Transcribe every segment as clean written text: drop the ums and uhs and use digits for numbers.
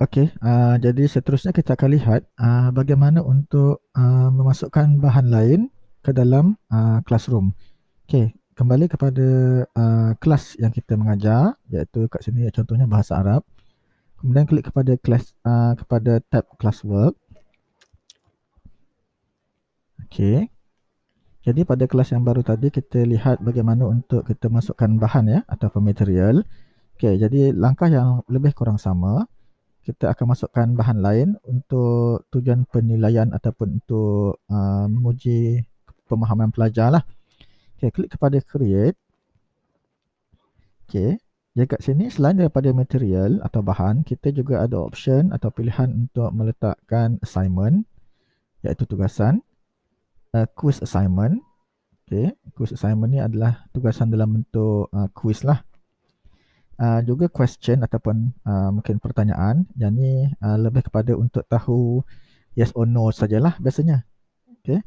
Okey, jadi seterusnya kita akan lihat bagaimana untuk memasukkan bahan lain ke dalam classroom. Okey, kembali kepada kelas yang kita mengajar, iaitu kat sini contohnya bahasa Arab. Kemudian klik kepada kepada tab classwork. Okey. Jadi pada kelas yang baru tadi kita lihat bagaimana untuk kita masukkan bahan ya ataupun material. Okey, jadi langkah yang lebih kurang sama. Kita akan masukkan bahan lain untuk tujuan penilaian ataupun untuk menguji pemahaman pelajar lah. Okay, klik kepada create. Okay, jadi kat sini selain daripada material atau bahan, kita juga ada option atau pilihan untuk meletakkan assignment, iaitu tugasan, quiz assignment. Okay, quiz assignment ni adalah tugasan dalam bentuk quiz lah. Juga question ataupun mungkin pertanyaan. Yang ni lebih kepada untuk tahu yes or no sajalah biasanya. Okay.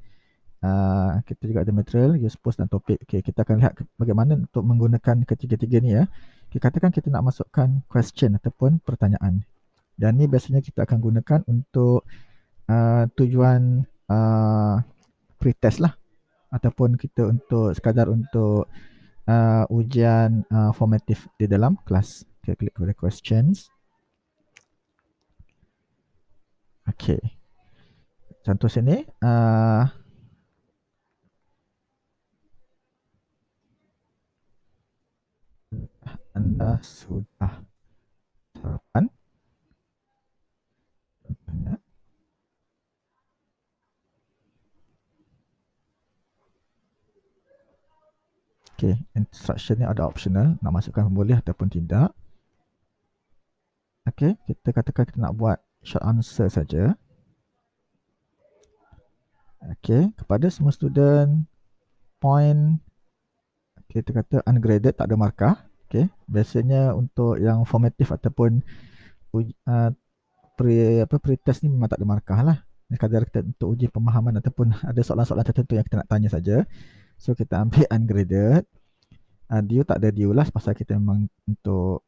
Kita juga ada material, use post dan topik. Okay, kita akan lihat bagaimana untuk menggunakan ketiga-tiga ni ya. Okay, katakan kita nak masukkan question ataupun pertanyaan. Dan ni biasanya kita akan gunakan untuk tujuan pretest lah. Ataupun kita untuk sekadar untuk ujian formatif di dalam kelas. Okay, klik pada questions. Okay. Contoh sini, anda sudah sarapan? Okay, instruction ni ada optional, nak masukkan boleh ataupun tidak. Okay, kita katakan kita nak buat short answer saja. Okay, kepada semua student, point kita kata ungraded, tak ada markah. Okay, biasanya untuk yang formative ataupun uh, pre-test ni memang tak ada markah lah. Ini kadar kita untuk uji pemahaman ataupun ada soalan-soalan tertentu yang kita nak tanya saja. So kita ambil ungraded. Due tak ada due lah pasal kita memang untuk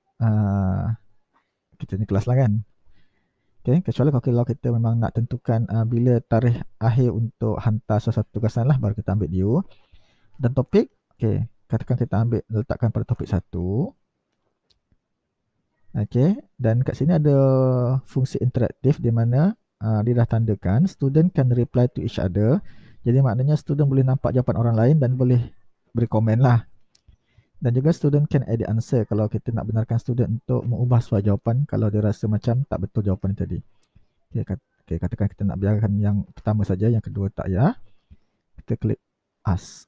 kita ni kelas lah kan. Okay, kecuali kalau kita memang nak tentukan bila tarikh akhir untuk hantar sesuatu tugasan lah, baru kita ambil due. Dan topik, okay, katakan kita ambil letakkan pada topik 1. Okay, dan kat sini ada fungsi interaktif di mana dia dah tandakan student can reply to each other. Jadi maknanya student boleh nampak jawapan orang lain dan boleh beri komen lah. Dan juga student can edit answer kalau kita nak benarkan student untuk mengubah suai jawapan kalau dia rasa macam tak betul jawapan tadi. Okay, katakan kita nak biarkan yang pertama saja, yang kedua tak ya. Kita klik ask.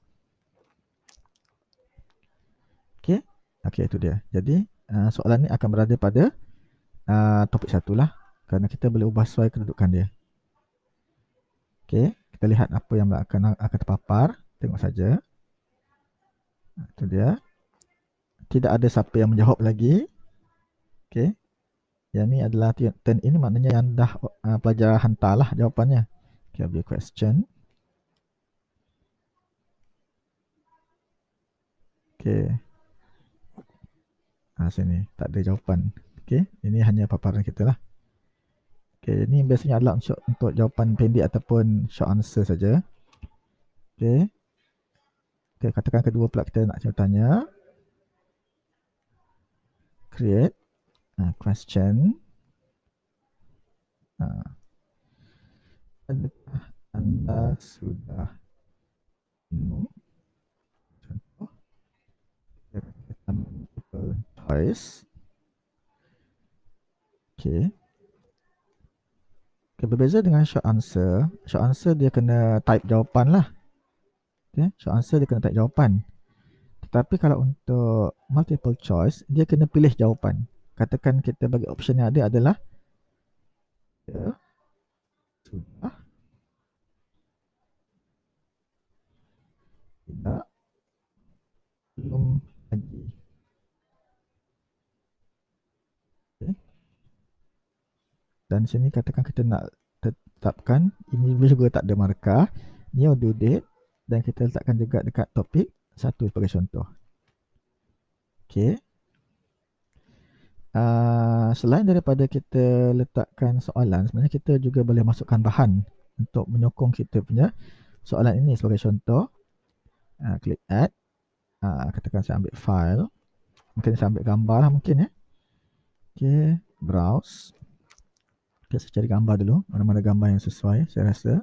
Okay, okay itu dia. Jadi soalan ni akan berada pada topik 1 lah, kerana kita boleh ubah suai kedudukan dia. Okay, kita lihat apa yang akan terpapar. Tengok saja. Itu dia. Tidak ada siapa yang menjawab lagi. Okay, yang ni adalah turn in, maknanya yang dah pelajar hantarlah jawapannya. Okay, ambil question. Okay. Sini tak ada jawapan. Okay, ini hanya paparan kita lah. Okay, ini biasanya adalah untuk jawapan pendek ataupun short answer saja. Okay. Okay, katakan kedua pula kita nak tanya. Create question. Adakah anda sudah minum? Contoh. Kita multiple choice. Okay. Okay, berbeza dengan short answer. Short answer dia kena type jawapan lah. Okay, short answer dia kena type jawapan. Tetapi kalau untuk multiple choice, dia kena pilih jawapan. Katakan kita bagi option yang ada adalah ya, sudah, tidak, belum lagi. Okay. Dan sini katakan kita nak tetapkan, ini juga tak ada markah, new due date, dan kita letakkan juga dekat topik 1 sebagai contoh. Okay. Selain daripada kita letakkan soalan, sebenarnya kita juga boleh masukkan bahan untuk menyokong kita punya soalan ini. Sebagai contoh, klik add, katakan saya ambil file, mungkin saya ambil gambar lah mungkin ya. Okay, browse. Okay, saya cari gambar dulu, mana-mana gambar yang sesuai saya rasa.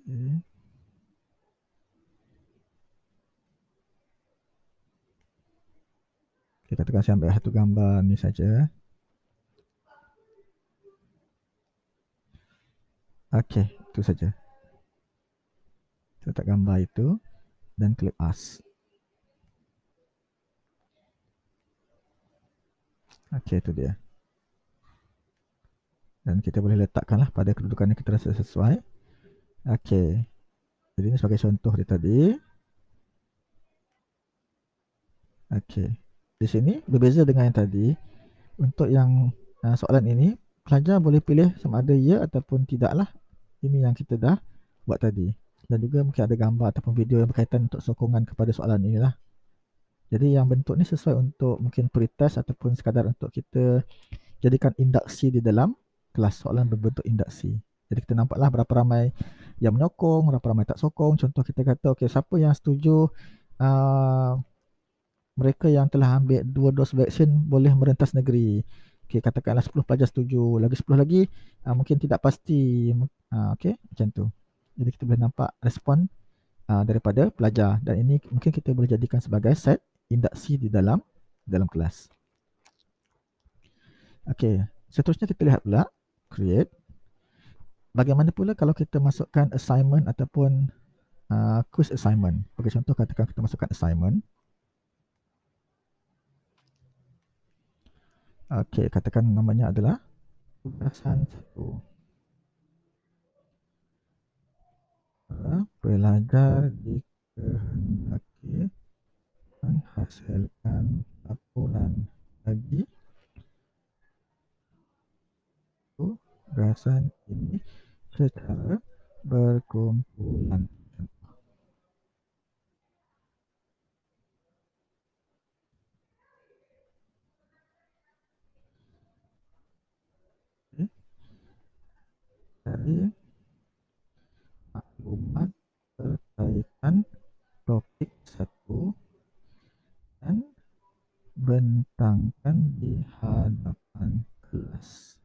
Okay. Okay, katakan saya ambil satu gambar ni saja. Okay, itu saja. Saya letak gambar itu dan klik ask. Okay, itu dia. Dan kita boleh letakkanlah pada kedudukan yang kita rasa sesuai. Okay. Jadi ini sebagai contoh dia tadi. Okay. Di sini berbeza dengan yang tadi. Untuk yang soalan ini, pelajar boleh pilih sama ada ya ataupun tidaklah. Ini yang kita dah buat tadi. Dan juga mungkin ada gambar ataupun video yang berkaitan untuk sokongan kepada soalan inilah. Jadi yang bentuk ni sesuai untuk mungkin pretest ataupun sekadar untuk kita jadikan induksi di dalam kelas, soalan berbentuk induksi. Jadi kita nampaklah berapa ramai yang menyokong, berapa ramai tak sokong. Contoh kita kata, okey, siapa yang setuju mereka yang telah ambil 2 dos vaksin boleh merentas negeri. Okey, katakanlah 10 pelajar setuju, lagi 10 lagi mungkin tidak pasti. Okey, macam tu. Jadi kita boleh nampak respon daripada pelajar, dan ini mungkin kita boleh jadikan sebagai set induksi di dalam kelas. Okey, seterusnya kita lihat pula create. Bagaimana pula kalau kita masukkan assignment ataupun quiz assignment? Bagi contoh, katakan kita masukkan assignment. Okey, katakan namanya adalah tugasan 1. Pelajar dikehendaki menghasilkan laporan bagi tugasan ini secara berkumpulan. Okay. Dari maklumat berkaitan topik 1 dan bentangkan di hadapan kelas.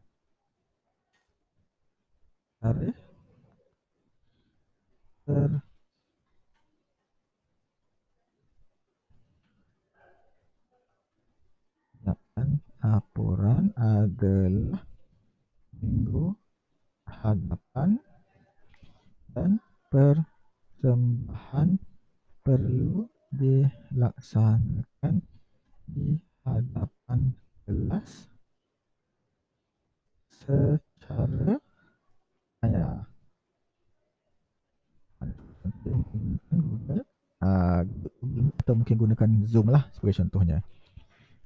Tarikh ternyataan laporan adalah minggu hadapan dan persembahan perlu dilaksanakan di hadapan kelas secara maya. Google atau mungkin gunakan Zoom lah sebagai contohnya.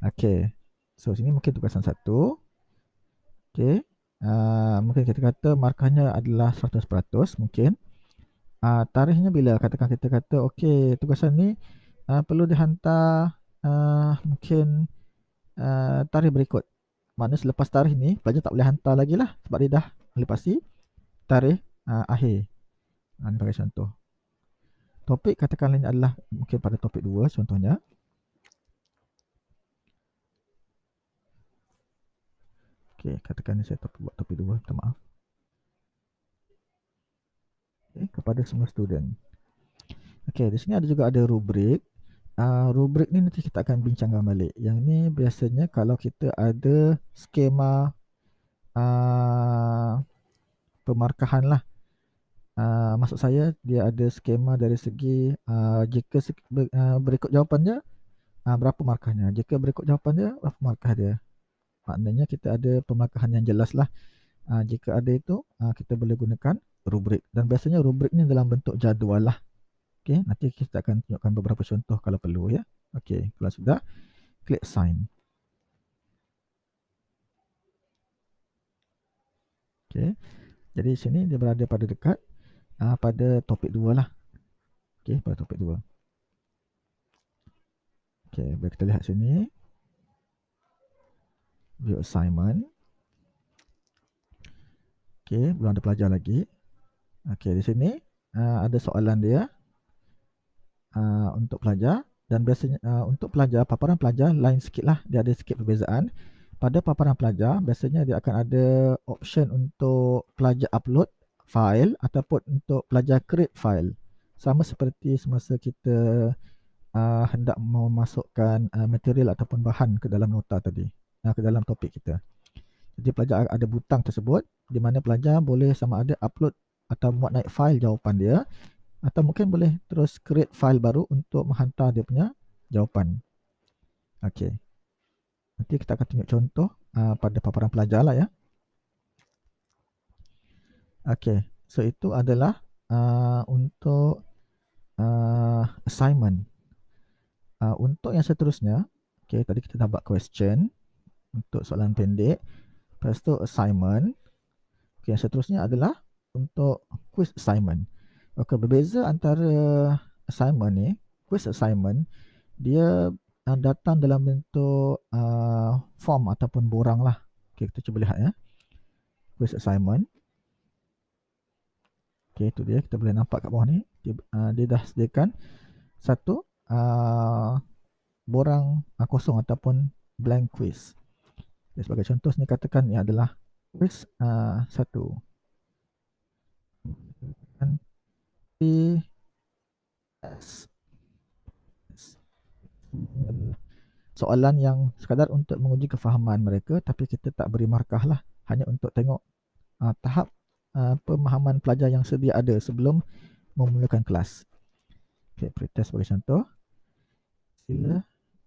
Okey. So sini mungkin tugasan 1. Okey. Mungkin kita kata markahnya adalah 100% mungkin. Tarikhnya bila? Katakan kita kata okey, tugasan ni perlu dihantar mungkin tarikh berikut. Maknanya selepas tarikh ni pelajar tak boleh hantar lagi lah sebab dia dah melepasi tarikh akhir. Ini bagi contoh. Topik katakan lain adalah mungkin pada topik 2 contohnya. Okey, katakan ni saya buat topik 2, minta maaf. Okay, kepada semua student. Okey, di sini ada juga ada rubrik. Rubrik ni nanti kita akan bincangkan balik. Yang ni biasanya kalau kita ada skema pemarkahan lah. Maksud saya dia ada skema dari segi jika berikut jawapannya berapa markahnya. Jika berikut jawapannya berapa markah dia. Maknanya kita ada pemarkahan yang jelas lah. Jika ada itu kita boleh gunakan rubrik. Dan biasanya rubrik ni dalam bentuk jadual lah. Okay, nanti kita akan tunjukkan beberapa contoh kalau perlu ya. Okay, kalau sudah, klik sign. Okay, jadi sini dia berada pada dekat pada topik 2 lah. Okay, pada topik 2. Okey, baik, kita lihat sini. View assignment. Okey, belum ada pelajar lagi. Okey, di sini ada soalan dia untuk pelajar, dan biasanya untuk pelajar, paparan pelajar lain sikit lah, dia ada sikit perbezaan. Pada paparan pelajar, biasanya dia akan ada option untuk pelajar upload file ataupun untuk pelajar create file. Sama seperti semasa kita hendak memasukkan material ataupun bahan ke dalam nota tadi, ke dalam topik kita. Jadi pelajar ada butang tersebut di mana pelajar boleh sama ada upload atau muat naik file jawapan dia, atau mungkin boleh terus create file baru untuk menghantar dia punya jawapan. Okey. Nanti kita akan tunjuk contoh pada paparan pelajar lah ya. Okey. So itu adalah untuk assignment. Untuk yang seterusnya, okey, tadi kita dah buat question untuk soalan pendek. Lepas tu assignment. Okay, yang seterusnya adalah untuk quiz assignment. Okay, berbeza antara assignment ni, quiz assignment, dia datang dalam bentuk form ataupun borang lah. Okay, kita cuba lihat ya. Quiz assignment. Okay, itu dia. Kita boleh nampak kat bawah ni. Dia dah sediakan satu borang kosong ataupun blank quiz. Okay, sebagai contoh ni katakan ni adalah quiz 1. Soalan yang sekadar untuk menguji kefahaman mereka, tapi kita tak beri markah lah, hanya untuk tengok tahap pemahaman pelajar yang sedia ada sebelum memulakan kelas. Okay, pretest sebagai contoh. Sila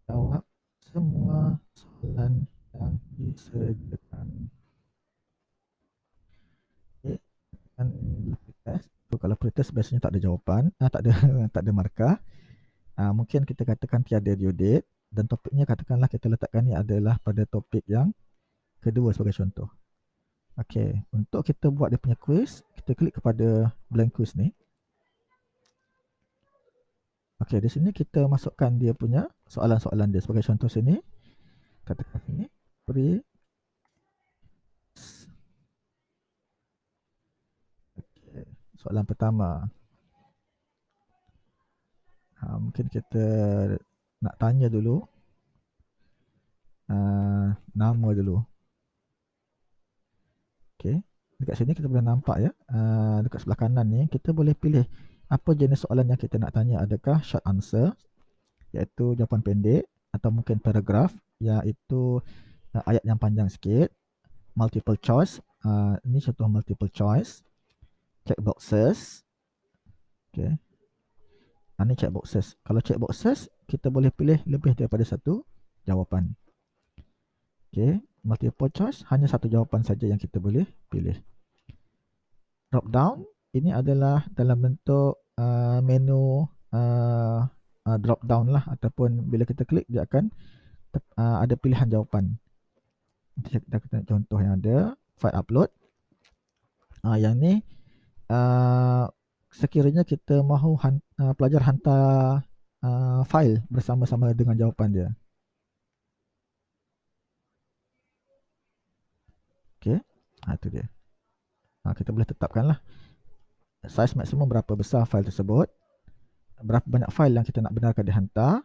jawab semua soalan yang disediakan. Okay, dan pretest. So, kalau pretest biasanya tak ada jawapan, tak ada markah. Mungkin kita katakan tiada due date, dan topiknya katakanlah kita letakkan ni adalah pada topik yang kedua sebagai contoh. Okey, untuk kita buat dia punya quiz, kita klik kepada blank quiz ni. Okey, di sini kita masukkan dia punya soalan-soalan dia. Sebagai contoh sini, katakan ini pre. Okay, soalan pertama. Mungkin kita nak tanya dulu nama dulu. Okey, dekat sini kita boleh nampak ya, dekat sebelah kanan ni kita boleh pilih apa jenis soalan yang kita nak tanya. Adakah short answer, iaitu jawapan pendek, atau mungkin paragraph, iaitu ayat yang panjang sikit, multiple choice, ini contoh multiple choice, check boxes. Okay, ini check boxes. Kalau check boxes, kita boleh pilih lebih daripada satu jawapan. Okay, multiple choice, hanya satu jawapan saja yang kita boleh pilih. Drop down, ini adalah dalam bentuk menu drop down lah, ataupun bila kita klik dia akan ada pilihan jawapan. Kita tengok contoh yang ada, file upload. Yang ni sekiranya kita mahu pelajar hantar file bersama-sama dengan jawapan dia. Okey, itu dia. Kita boleh tetapkanlah saiz maksimum berapa besar file tersebut, berapa banyak file yang kita nak benarkan dihantar,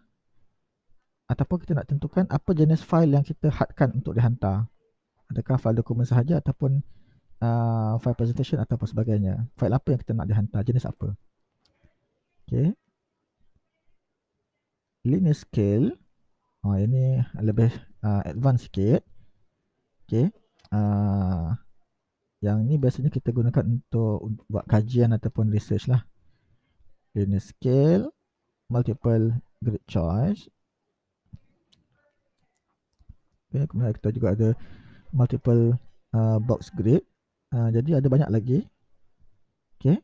ataupun kita nak tentukan apa jenis file yang kita hadkan untuk dihantar. Adakah file dokumen sahaja ataupun file presentation ataupun sebagainya. File apa yang kita nak dihantar, jenis apa. Okey. Linear scale, ini lebih advance sikit. Okey. Yang ni biasanya kita gunakan untuk buat kajian ataupun research lah. Linear scale, multiple grid choice. Okay, kemudian kita juga ada multiple box grid. Jadi ada banyak lagi. Okay,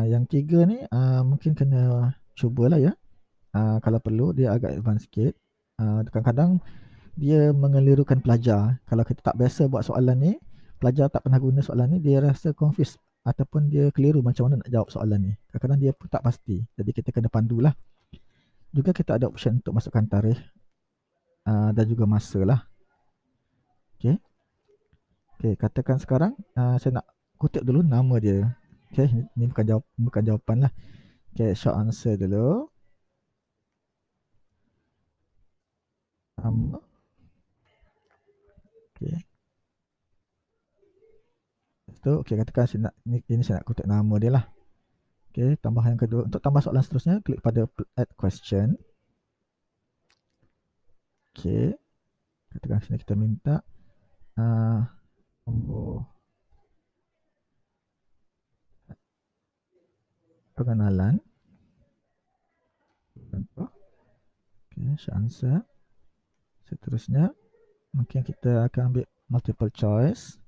yang tiga ni mungkin kena cubalah ya. Kalau perlu, dia agak advance sikit. Kadang-kadang dia mengelirukan pelajar. Kalau kita tak biasa buat soalan ni, pelajar tak pernah guna soalan ni, dia rasa confused ataupun dia keliru macam mana nak jawab soalan ni. Kadang-kadang dia pun tak pasti. Jadi kita kena pandulah. Juga kita ada option untuk masukkan tarikh. dan juga masa lah. Okey. Okey, katakan sekarang saya nak kutip dulu nama dia. Okey, ni bukan jawapan lah. Okey, short answer dulu. Nama. Okey. Lepas tu, okey, katakan saya nak, ini saya nak kutip nama dia lah. Okey, tambah yang kedua. Untuk tambah soalan seterusnya, klik pada add question. Okey, katakan sini kita minta nombor pengenalan. Contoh. Okey, short answer. Seterusnya, mungkin kita akan ambil multiple choice.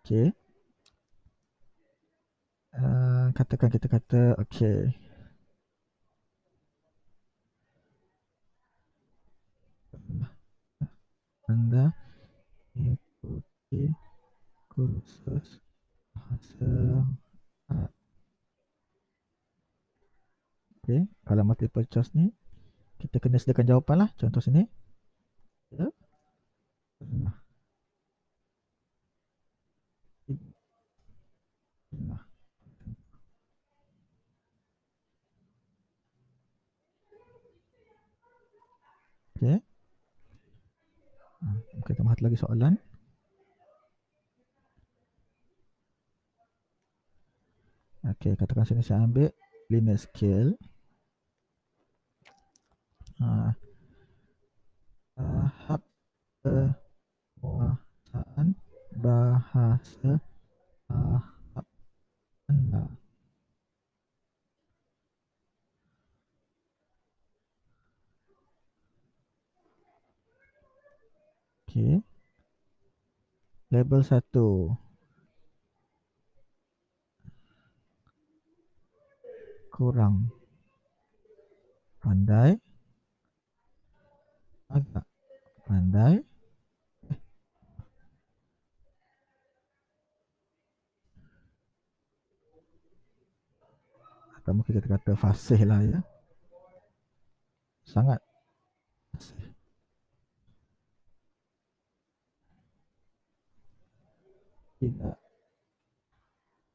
Okey. Katakan kita kata, okey, anda ikuti kursus bahasa Arab. Okey, kalau multiple choice ni, kita kena sediakan jawapan lah. Contoh sini. Ya. Pernah. Pernah. Okey. Mungkin tambah lagi soalan. Okey, katakan sini saya ambil linear scale. Tahap penguasaan bahasa Arab anda. Okey. Label 1. Kurang pandai. Agak pandai. Atau mungkin kita kata fasih lah ya. Sangat fasih. Tidak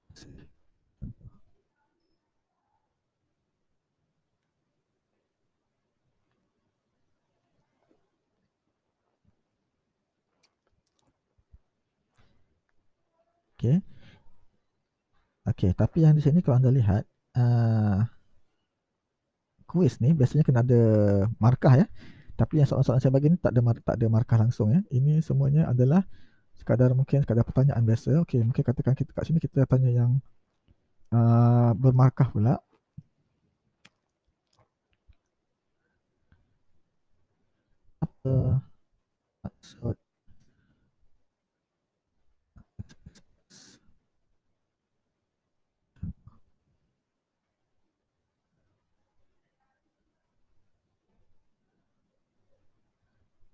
fasih. Okey. Okey, tapi yang di sini kalau anda lihat, kuis ni biasanya kena ada markah ya. Tapi yang soalan-soalan saya bagi ni tak ada markah langsung ya. Ini semuanya adalah mungkin sekadar pertanyaan biasa. Okey, mungkin katakan kita kat sini kita tanya yang bermarkah pula. Apa maksud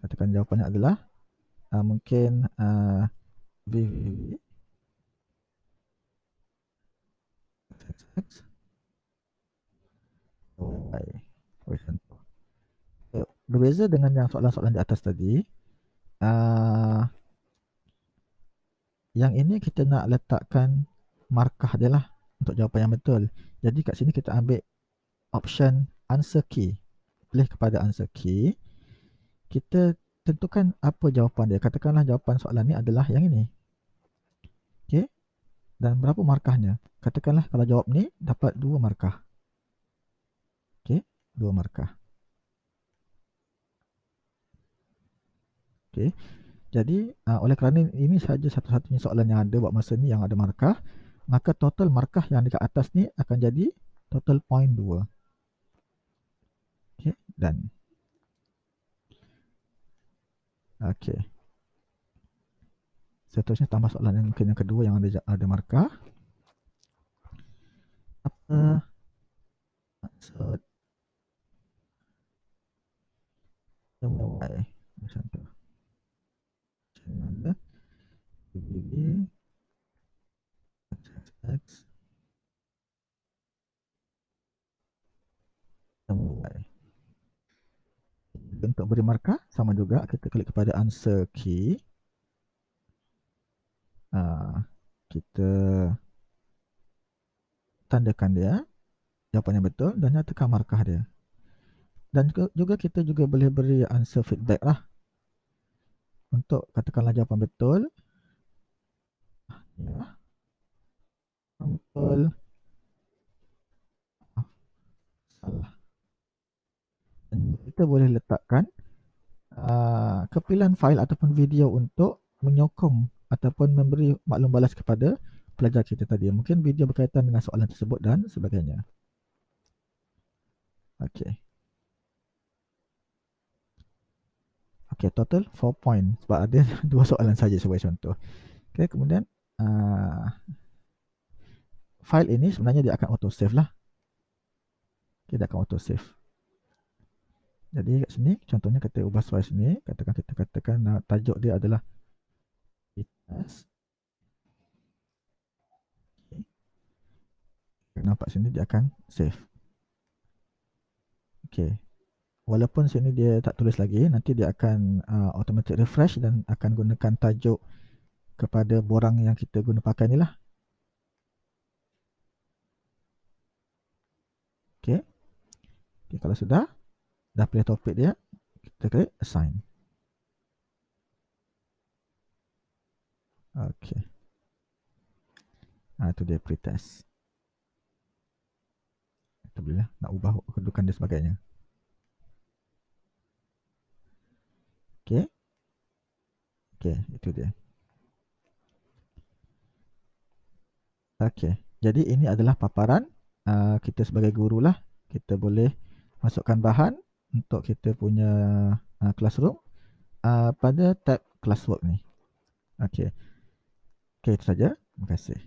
katakan jawapannya adalah mungkin VVV XX Y. Berbeza dengan yang soalan-soalan di atas tadi, yang ini kita nak letakkan markah dia lah untuk jawapan yang betul. Jadi kat sini kita ambil option answer key. Pilih kepada answer key. Kita tentukan apa jawapan dia. Katakanlah jawapan soalan ni adalah yang ini. Okey. Dan berapa markahnya? Katakanlah kalau jawab ni dapat 2 markah. Okey, 2 markah. Okey. Jadi oleh kerana ini sahaja satu-satunya soalan yang ada buat masa ni yang ada markah, maka total markah yang dekat atas ni akan jadi total point 2. Okey, dan okey. Seterusnya tambah soalan yang mungkin yang kedua yang ada markah. Apa maksud semua macam tu? Macam BBB X semua. untuk beri markah, sama juga kita klik kepada answer key. Kita tandakan dia jawapan yang betul dan nyatakan markah dia. Dan juga kita juga boleh beri answer feedback lah. Untuk katakanlah jawapan betul. Ya. Betul. Salah. Dan kita boleh letakkan kepilihan fail ataupun video untuk menyokong ataupun memberi maklum balas kepada pelajar kita tadi. Mungkin video berkaitan dengan soalan tersebut dan sebagainya. Okey. Okey, total 4 point sebab ada dua soalan saja sebagai contoh. Okey, kemudian file ini sebenarnya dia akan auto save lah. Okay, dia akan auto save. Jadi kat sini contohnya kita ubah file sini, kita katakan tajuk dia adalah fitness. Okay. Nampak sini dia akan save. Okey. Walaupun sini dia tak tulis lagi, nanti dia akan automatic refresh dan akan gunakan tajuk kepada borang yang kita guna pakai ni lah. Okey. Okay, kalau sudah, dah pilih topik dia, kita klik assign. Okey. Itu dia pretest. Kita boleh nak ubah kedudukan dia sebagainya. Okey. Okey, itu dia. Okey. Jadi ini adalah paparan kita sebagai guru lah. Kita boleh masukkan bahan untuk kita punya classroom pada tab classwork ni. Okey. Okey, itu saja. Terima kasih.